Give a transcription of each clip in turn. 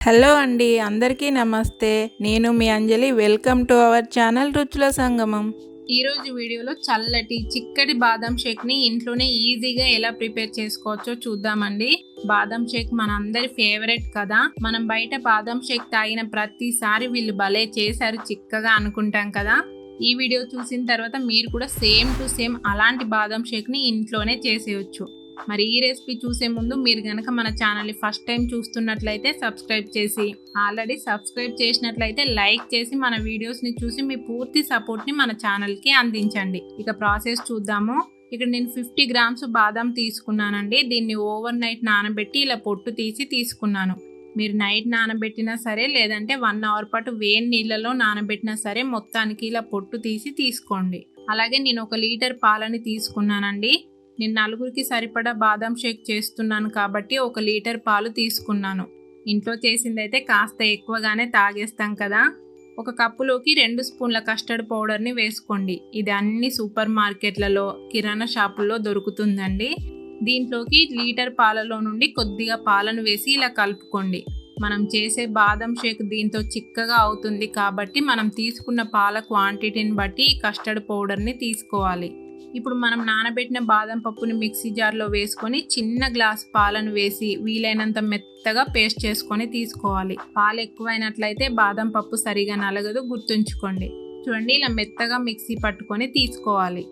Hello అండి, అందరికీ నమస్తే. నేను మీ అంజలి. వెల్కమ్ టు అవర్ ఛానల్ రుచుల సంగమం. ఈరోజు వీడియోలో చల్లటి చిక్కటి బాదం షేక్ని ఇంట్లోనే ఈజీగా ఎలా ప్రిపేర్ చేసుకోవచ్చో చూద్దామండి. బాదం షేక్ మనందరి ఫేవరెట్ కదా. మనం బయట బాదం షేక్ తాగిన ప్రతిసారి వీళ్ళు భలే చేశారు చిక్కగా అనుకుంటాం కదా. ఈ వీడియో చూసిన తర్వాత మీరు కూడా సేమ్ టు సేమ్ అలాంటి బాదం షేక్ని ఇంట్లోనే చేసేయచ్చు. మరి ఈ రెసిపీ చూసే ముందు మీరు కనుక మన ఛానల్ని ఫస్ట్ టైం చూస్తున్నట్లయితే సబ్స్క్రైబ్ చేసి, ఆల్రెడీ సబ్స్క్రైబ్ చేసినట్లయితే లైక్ చేసి మన వీడియోస్ని చూసి మీ పూర్తి సపోర్ట్ని మన ఛానల్కి అందించండి. ఇక ప్రాసెస్ చూద్దాము. ఇక్కడ నేను 50 గ్రామ్స్ బాదం తీసుకున్నానండి. దీన్ని ఓవర్ నైట్ నానబెట్టి ఇలా పొట్టు తీసి తీసుకున్నాను. మీరు నైట్ నానబెట్టినా సరే, లేదంటే 1 అవర్ పాటు వేడి నీళ్ళలో నానబెట్టినా సరే, మొత్తానికి ఇలా పొట్టు తీసి తీసుకోండి. అలాగే నేను 1 లీటర్ పాలని తీసుకున్నానండి. నేను 4గురికి సరిపడా బాదం షేక్ చేస్తున్నాను కాబట్టి 1 లీటర్ పాలు తీసుకున్నాను. ఇంట్లో చేసిందైతే కాస్త ఎక్కువగానే తాగేస్తాం కదా. 1 కప్పులోకి 2 స్పూన్ల కస్టర్డ్ పౌడర్ని వేసుకోండి. ఇది అన్ని సూపర్ మార్కెట్లలో, కిరాణా షాపుల్లో దొరుకుతుందండి. దీంట్లోకి లీటర్ పాలలో నుండి కొద్దిగా పాలను వేసి ఇలా కలుపుకోండి. మనం చేసే బాదం షేక్ దీంతో చిక్కగా అవుతుంది కాబట్టి మనం తీసుకున్న పాల క్వాంటిటీని బట్టి కస్టర్డ్ పౌడర్ని తీసుకోవాలి. ఇప్పుడు మనం నానబెట్టిన బాదం పప్పుని మిక్సీ జార్లో వేసుకొని చిన్న గ్లాస్ పాలను వేసి వీలైనంత మెత్తగా పేస్ట్ చేసుకొని తీసుకోవాలి. పాలు ఎక్కువైనట్లయితే బాదం పప్పు సరిగా నలగదు, గుర్తుంచుకోండి. చూడండి, ఇలా మెత్తగా మిక్సీ పట్టుకొని తీసుకోవాలి.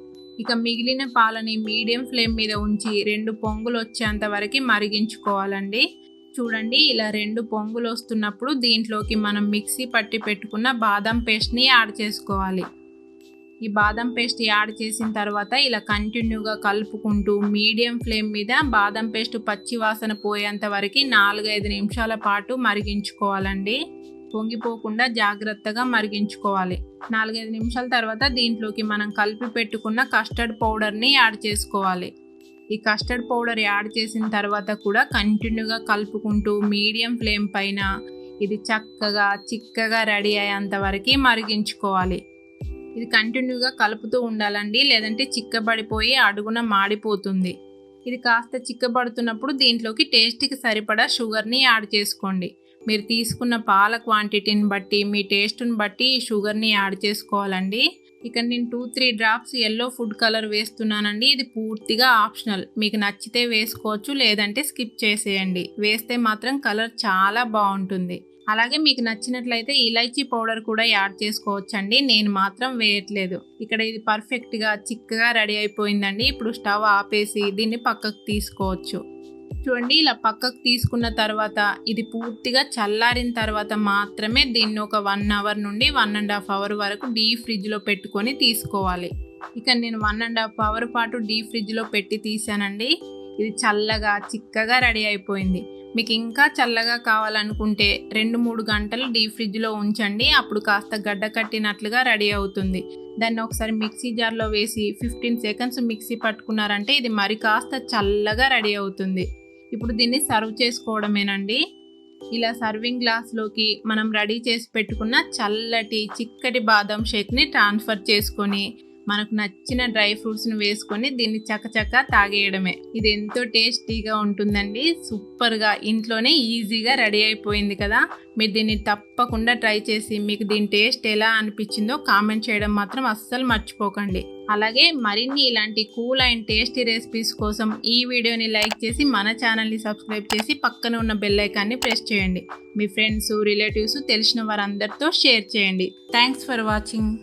ఇక మిగిలిన పాలని మీడియం ఫ్లేమ్ మీద ఉంచి 2 పొంగులు వచ్చేంత వరకు మరిగించుకోవాలండి. చూడండి, ఇలా 2 పొంగులు వస్తున్నప్పుడు దీంట్లోకి మనం మిక్సీ పట్టి పెట్టుకున్న బాదం పేస్ట్ని యాడ్ చేసుకోవాలి. ఈ బాదం పేస్ట్ యాడ్ చేసిన తర్వాత ఇలా కంటిన్యూగా కలుపుకుంటూ మీడియం ఫ్లేమ్ మీద బాదం పేస్ట్ పచ్చి వాసన పోయేంత వరకు 4-5 నిమిషాల పాటు మరిగించుకోవాలండి. పొంగిపోకుండా జాగ్రత్తగా మరిగించుకోవాలి. 4-5 నిమిషాల తర్వాత దీంట్లోకి మనం కలిపి పెట్టుకున్న కస్టర్డ్ పౌడర్ని యాడ్ చేసుకోవాలి. ఈ కస్టర్డ్ పౌడర్ యాడ్ చేసిన తర్వాత కూడా కంటిన్యూగా కలుపుకుంటూ మీడియం ఫ్లేమ్ పైన ఇది చక్కగా చిక్కగా రెడీ అయ్యేంత వరకు మరిగించుకోవాలి. ఇది కంటిన్యూగా కలుపుతూ ఉండాలండి, లేదంటే చిక్కబడిపోయి అడుగున మాడిపోతుంది. ఇది కాస్త చిక్కబడుతున్నప్పుడు దీంట్లోకి టేస్ట్కి సరిపడా షుగర్ని యాడ్ చేసుకోండి. మీరు తీసుకున్న పాల క్వాంటిటీని బట్టి, మీ టేస్ట్ని బట్టి ఈ షుగర్ని యాడ్ చేసుకోవాలండి. ఇక్కడ నేను 2-3 డ్రాప్స్ ఎల్లో ఫుడ్ కలర్ వేస్తున్నానండి. ఇది పూర్తిగా ఆప్షనల్. మీకు నచ్చితే వేసుకోవచ్చు, లేదంటే స్కిప్ చేసేయండి. వేస్తే మాత్రం కలర్ చాలా బాగుంటుంది. అలాగే మీకు నచ్చినట్లయితే ఇలైచీ పౌడర్ కూడా యాడ్ చేసుకోవచ్చండి. నేను మాత్రం వేయట్లేదు. ఇక్కడ ఇది పర్ఫెక్ట్గా చిక్కగా రెడీ అయిపోయిందండి. ఇప్పుడు స్టవ్ ఆపేసి దీన్ని పక్కకు తీసుకోవచ్చు. చూడండి, ఇలా పక్కకు తీసుకున్న తర్వాత ఇది పూర్తిగా చల్లారిన తర్వాత మాత్రమే దీన్ని ఒక 1 అవర్ నుండి 1.5 అవర్ వరకు డీప్ ఫ్రిడ్జ్లో పెట్టుకొని తీసుకోవాలి. ఇక నేను 1.5 అవర్ పాటు డీప్ ఫ్రిడ్జ్లో పెట్టి తీసానండి. ఇది చల్లగా చిక్కగా రెడీ అయిపోయింది. మీకు ఇంకా చల్లగా కావాలనుకుంటే 2-3 గంటలు డీప్ ఫ్రిడ్జ్లో ఉంచండి. అప్పుడు కాస్త గడ్డ కట్టినట్లుగా రెడీ అవుతుంది. దాన్ని ఒకసారి మిక్సీ జార్లో వేసి 15 సెకండ్స్ మిక్సీ పట్టుకున్నారంటే ఇది మరి కాస్త చల్లగా రెడీ అవుతుంది. ఇప్పుడు దీన్ని సర్వ్ చేసుకోవడమేనండి. ఇలా సర్వింగ్ గ్లాస్లోకి మనం రెడీ చేసి పెట్టుకున్న చల్లటి చిక్కటి బాదం షేక్ని ట్రాన్స్ఫర్ చేసుకొని మనకు నచ్చిన డ్రై ఫ్రూట్స్ని వేసుకొని దీన్ని చకచకా తాగేయడమే. ఇది ఎంతో టేస్టీగా ఉంటుందండి. సూపర్గా ఇంట్లోనే ఈజీగా రెడీ అయిపోయింది కదా. మీరు దీన్ని తప్పకుండా ట్రై చేసి మీకు దీని టేస్ట్ ఎలా అనిపించిందో కామెంట్ చేయడం మాత్రం అస్సలు మర్చిపోకండి. అలాగే మరిన్ని ఇలాంటి కూల్ అండ్ టేస్టీ రెసిపీస్ కోసం ఈ వీడియోని లైక్ చేసి మన ఛానల్ని సబ్స్క్రైబ్ చేసి పక్కన ఉన్న బెల్ ఐకాన్ని ప్రెస్ చేయండి. మీ ఫ్రెండ్స్, రిలేటివ్స్, తెలిసిన వారందరితో షేర్ చేయండి. Thanks for watching.